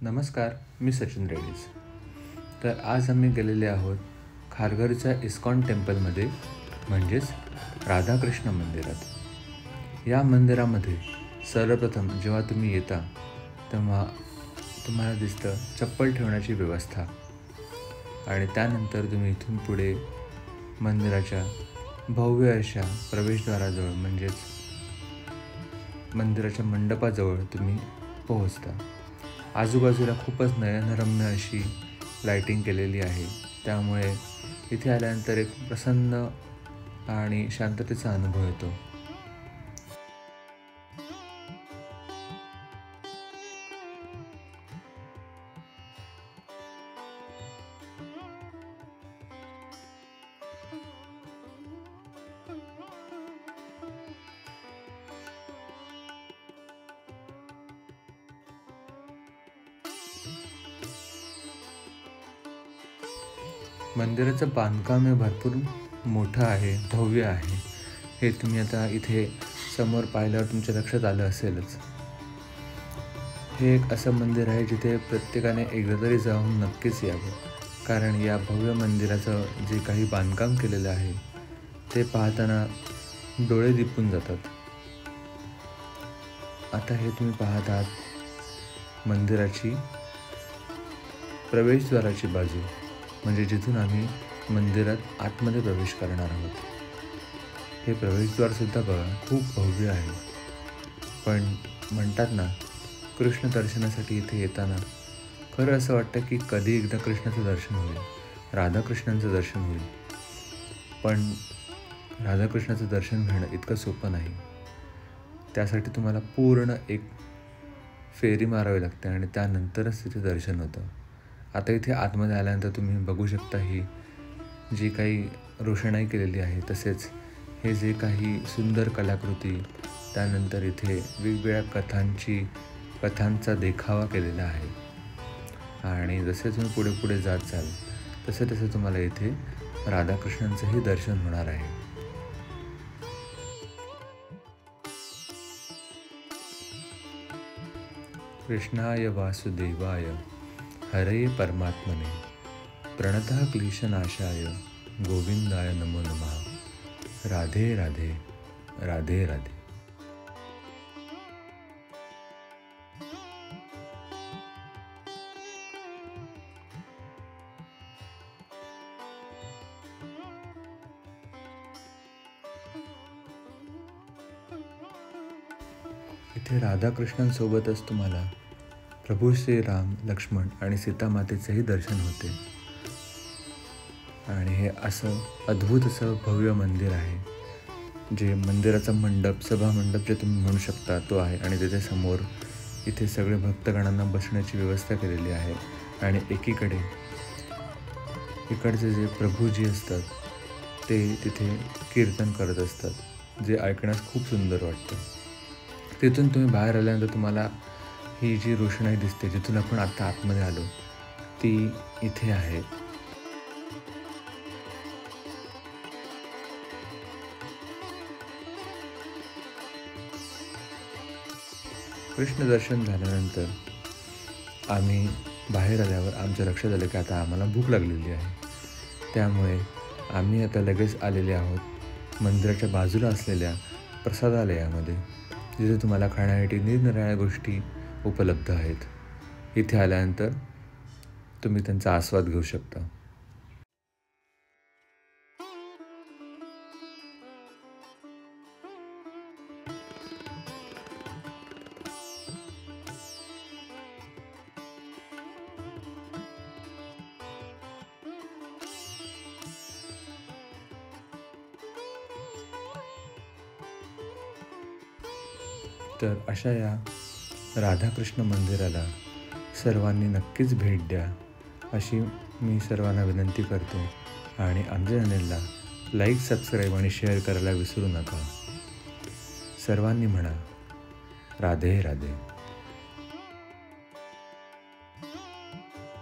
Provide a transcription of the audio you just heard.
नमस्कार, मी सचिन रेड्डीज. तर आज आम्ही गेलेले आहोत खारघरच्या इस्कॉन टेम्पलमध्ये, म्हणजेच राधाकृष्ण मंदिरात. या मंदिरामध्ये सर्वप्रथम जेव्हा तुम्ही येता तेव्हा तुम्हाला दिसतं चप्पल ठेवण्याची व्यवस्था, आणि त्यानंतर तुम्ही इथून पुढे मंदिराच्या भव्य अशा प्रवेशद्वाराजवळ म्हणजेच मंदिराच्या मंडपाजवळ तुम्ही पोहोचता. आजूबाजूला खूपच नयनरम्य अशी लाईटिंग केलेली आहे, त्यामुळे इथे आल्यानंतर एक प्रसन्न आणि शांततेचा अनुभव येतो. मंदिराचं बांधकाम हे भरपूर मोठं आहे, भव्य आहे. हे तुम्ही आता इथे समोर पाहिल्यावर तुमच्या लक्षात आलं असेलच. हे एक असं मंदिर आहे जिथे प्रत्येकाने एकदा तरी जाऊन नक्कीच यावं, कारण या भव्य मंदिराचं जे काही बांधकाम केलेलं आहे ते पाहताना डोळे दिपून जातात. आता हे तुम्ही पाहत आहात मंदिराची प्रवेशद्वाराची बाजू, म्हणजे जिथून आम्ही मंदिरात आतमध्ये प्रवेश करणार आहोत. हे प्रवेशद्वारसुद्धा बघा, खूप भव्य आहे. पण म्हणतात ना, कृष्ण दर्शनासाठी इथे येताना खरं असं वाटतं की कधी एकदा कृष्णाचं दर्शन होईल, राधाकृष्णांचं दर्शन होईल. पण राधाकृष्णाचं दर्शन घेणं इतकं सोपं नाही. त्यासाठी तुम्हाला पूर्ण एक फेरी मारावी लागते आणि त्यानंतरच तिथे दर्शन होतं. आता इथे आतमध्ये आल्यानंतर तुम्ही बघू शकता ही जी काही रोषणाई केलेली आहे, तसेच हे जे काही सुंदर कलाकृती, त्यानंतर इथे वेगवेगळ्या कथांचा देखावा केलेला आहे. आणि जसे तुम्ही पुढे पुढे जात जाल तसे तुम्हाला इथे राधाकृष्णांचंही दर्शन होणार आहे. कृष्णाय वासुदेवाय हरे परमात्मने प्रणतः क्लेशनाशाय गोविंदाय नमो नमः. राधे राधे, राधे राधे. इथे राधाकृष्णांसोबतच तुम्हाला प्रभू श्रीराम, लक्ष्मण आणि सीतामातेचंही दर्शन होते. आणि हे असं अद्भुत असं भव्य मंदिर आहे, जे मंदिराचा मंडप, सभामंडप जे तुम्ही म्हणू शकता तो आहे. आणि त्याच्या समोर इथे सगळे भक्तगणांना बसण्याची व्यवस्था केलेली आहे. आणि इकडचे जे प्रभूजी असतात ते तिथे कीर्तन करत असतात, जे ऐकण्यास खूप सुंदर वाटतं. तिथून तुम्ही बाहेर आल्यानंतर तुम्हाला ही जी रोषणाई दिसते, जिथून आपण आता आतमध्ये आलो, ती इथे आहे. कृष्ण दर्शन झाल्यानंतर आम्ही बाहेर आल्यावर आमच्या लक्षात आलं की आता आम्हाला भूक लागलेली आहे. त्यामुळे आम्ही आता लगेच आलेले आहोत मंदिराच्या बाजूला असलेल्या प्रसादालयामध्ये, जिथे तुम्हाला खाण्यासाठी निरनिराळ्या गोष्टी उपलब्ध आहेत. इथे आल्यानंतर तुम्ही त्यांचा आस्वाद घेऊ शकता. तर अशा या राधाकृष्ण मंदिराला सर्वांनी नक्कीच भेट द्या, अशी मी सर्वांना विनंती करतो. आणि आमच्या चॅनेलला लाईक, सबस्क्राईब आणि शेअर करायला विसरू नका. सर्वांनी म्हणा राधे राधे.